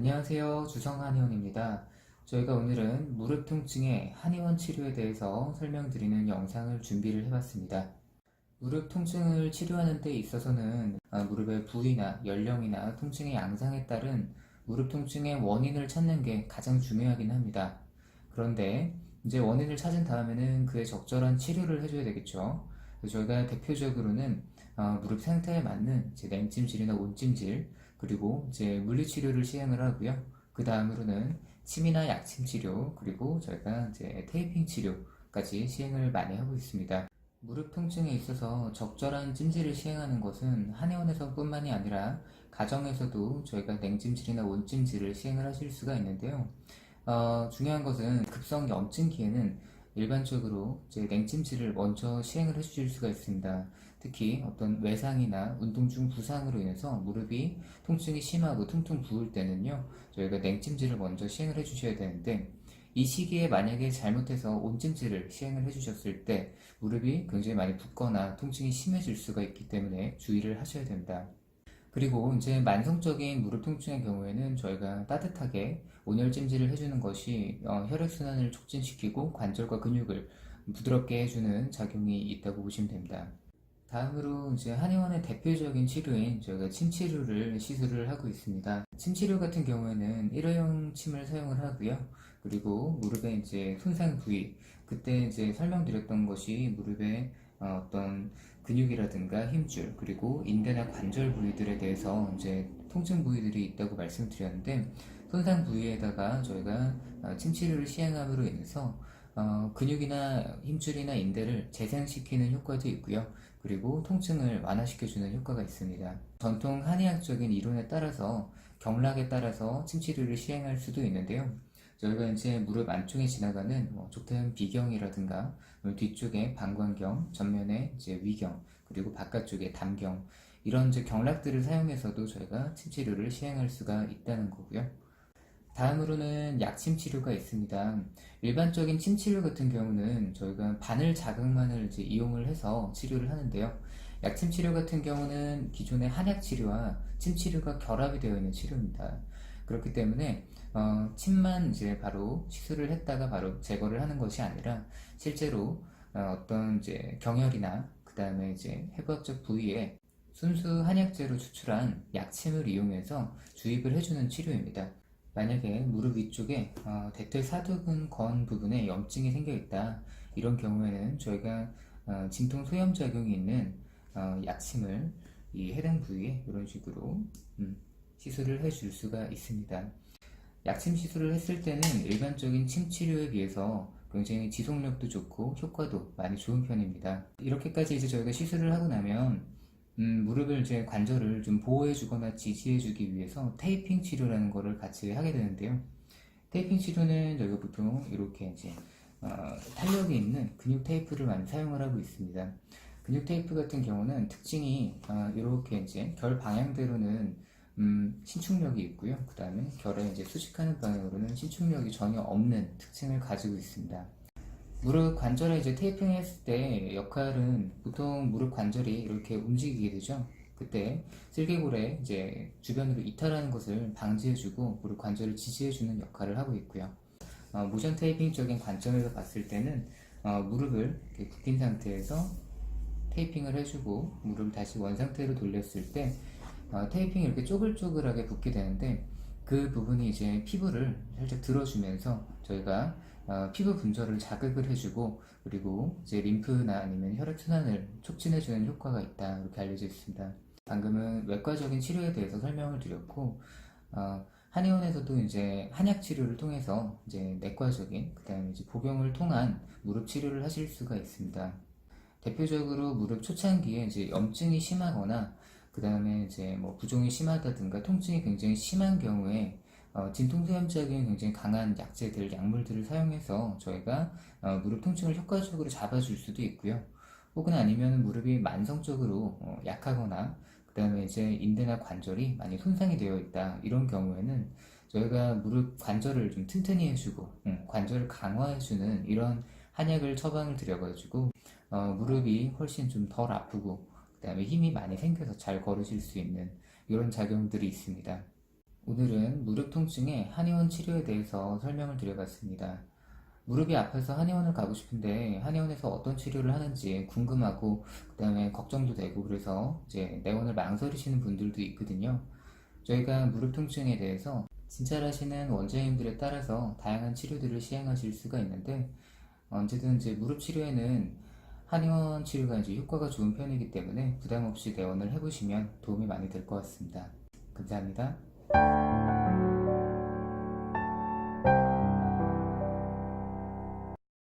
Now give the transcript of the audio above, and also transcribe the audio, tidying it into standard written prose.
안녕하세요. 주성한의원입니다. 저희가 오늘은 무릎 통증의 한의원 치료에 대해서 설명드리는 영상을 준비를 해봤습니다. 무릎 통증을 치료하는 데 있어서는 무릎의 부위나 연령이나 통증의 양상에 따른 무릎 통증의 원인을 찾는 게 가장 중요하긴 합니다. 그런데 이제 원인을 찾은 다음에는 그에 적절한 치료를 해줘야 되겠죠. 그래서 저희가 대표적으로는 무릎 상태에 맞는 이제 냉찜질이나 온찜질, 그리고 이제 물리치료를 시행을 하고요. 그 다음으로는 침이나 약침 치료, 그리고 저희가 이제 테이핑 치료까지 시행을 많이 하고 있습니다. 무릎 통증에 있어서 적절한 찜질을 시행하는 것은 한의원에서 뿐만이 아니라 가정에서도 저희가 냉찜질이나 온찜질을 시행을 하실 수가 있는데요. 중요한 것은 급성 염증기에는 일반적으로 이제 냉찜질을 먼저 시행을 해주실 수가 있습니다. 특히 어떤 외상이나 운동 중 부상으로 인해서 무릎이 통증이 심하고 퉁퉁 부을 때는요, 저희가 냉찜질을 먼저 시행을 해주셔야 되는데, 이 시기에 만약에 잘못해서 온찜질을 시행을 해주셨을 때 무릎이 굉장히 많이 붓거나 통증이 심해질 수가 있기 때문에 주의를 하셔야 됩니다. 그리고 이제 만성적인 무릎 통증의 경우에는 저희가 따뜻하게 온열 찜질을 해주는 것이 혈액순환을 촉진시키고 관절과 근육을 부드럽게 해주는 작용이 있다고 보시면 됩니다. 다음으로 이제 한의원의 대표적인 치료인 저희가 침치료를 시술을 하고 있습니다. 침치료 같은 경우에는 일회용 침을 사용을 하고요. 그리고 무릎의 이제 손상 부위, 그때 이제 설명드렸던 것이 무릎의 어떤 근육이라든가 힘줄, 그리고 인대나 관절 부위들에 대해서 이제 통증 부위들이 있다고 말씀드렸는데, 손상 부위에다가 저희가 침치료를 시행함으로 인해서 근육이나 힘줄이나 인대를 재생시키는 효과도 있고요. 그리고 통증을 완화시켜주는 효과가 있습니다. 전통 한의학적인 이론에 따라서 경락에 따라서 침치료를 시행할 수도 있는데요. 저희가 이제 무릎 안쪽에 지나가는 족태현 비경이라든가 뒤쪽에 방광경, 전면에 이제 위경, 그리고 바깥쪽에 담경, 이런 이제 경락들을 사용해서도 저희가 침치료를 시행할 수가 있다는 거고요. 다음으로는 약침 치료가 있습니다. 일반적인 침 치료 같은 경우는 저희가 바늘 자극만을 이제 이용을 해서 치료를 하는데요. 약침 치료 같은 경우는 기존의 한약 치료와 침 치료가 결합이 되어 있는 치료입니다. 그렇기 때문에 침만 이제 바로 시술을 했다가 바로 제거를 하는 것이 아니라 실제로 어떤 이제 경혈이나 그 다음에 이제 해부학적 부위에 순수 한약재로 추출한 약침을 이용해서 주입을 해주는 치료입니다. 만약에 무릎 위쪽에 대퇴사두근 건 부분에 염증이 생겨 있다, 이런 경우에는 저희가 진통 소염 작용이 있는 약침을 이 해당 부위에 이런 식으로 시술을 해줄 수가 있습니다. 약침 시술을 했을 때는 일반적인 침 치료에 비해서 굉장히 지속력도 좋고 효과도 많이 좋은 편입니다. 이렇게까지 이제 저희가 시술을 하고 나면 무릎을 이제 관절을 좀 보호해주거나 지지해주기 위해서 테이핑 치료라는 거를 같이 하게 되는데요. 테이핑 치료는 저희가 보통 이렇게 이제 탄력이 있는 근육 테이프를 많이 사용을 하고 있습니다. 근육 테이프 같은 경우는 특징이 이렇게 이제 결 방향대로는 신축력이 있고요. 그 다음에 결에 이제 수직하는 방향으로는 신축력이 전혀 없는 특징을 가지고 있습니다. 무릎 관절에 이제 테이핑 했을 때 역할은 보통 무릎 관절이 이렇게 움직이게 되죠. 그때 슬개골에 이제 주변으로 이탈하는 것을 방지해주고 무릎 관절을 지지해주는 역할을 하고 있고요. 모션 테이핑적인 관점에서 봤을 때는 무릎을 이렇게 굽힌 상태에서 테이핑을 해주고 무릎을 다시 원 상태로 돌렸을 때 테이핑이 이렇게 쪼글쪼글하게 붙게 되는데, 그 부분이 이제 피부를 살짝 들어주면서 저희가 피부 분절을 자극을 해주고, 그리고 이제 림프나 아니면 혈액순환을 촉진해주는 효과가 있다, 이렇게 알려져 있습니다. 방금은 외과적인 치료에 대해서 설명을 드렸고, 한의원에서도 이제 한약 치료를 통해서 이제 내과적인, 그 다음에 이제 복용을 통한 무릎 치료를 하실 수가 있습니다. 대표적으로 무릎 초창기에 이제 염증이 심하거나 그 다음에 이제 뭐 부종이 심하다든가 통증이 굉장히 심한 경우에 진통소염작용이 굉장히 강한 약재들, 약물들을 사용해서 저희가 무릎 통증을 효과적으로 잡아줄 수도 있고요. 혹은 아니면 무릎이 만성적으로 약하거나 그 다음에 이제 인대나 관절이 많이 손상이 되어 있다, 이런 경우에는 저희가 무릎 관절을 좀 튼튼히 해주고 관절을 강화해주는 이런 한약을 처방을 드려가지고 무릎이 훨씬 좀 덜 아프고 그 다음에 힘이 많이 생겨서 잘 걸으실 수 있는 이런 작용들이 있습니다. 오늘은 무릎 통증의 한의원 치료에 대해서 설명을 드려봤습니다. 무릎이 아파서 한의원을 가고 싶은데 한의원에서 어떤 치료를 하는지 궁금하고 그다음에 걱정도 되고 그래서 이제 내원을 망설이시는 분들도 있거든요. 저희가 무릎 통증에 대해서 진찰하시는 원장님들에 따라서 다양한 치료들을 시행하실 수가 있는데 언제든 이제 무릎 치료에는 한의원 치료가 이제 효과가 좋은 편이기 때문에 부담 없이 내원을 해보시면 도움이 많이 될 것 같습니다. 감사합니다.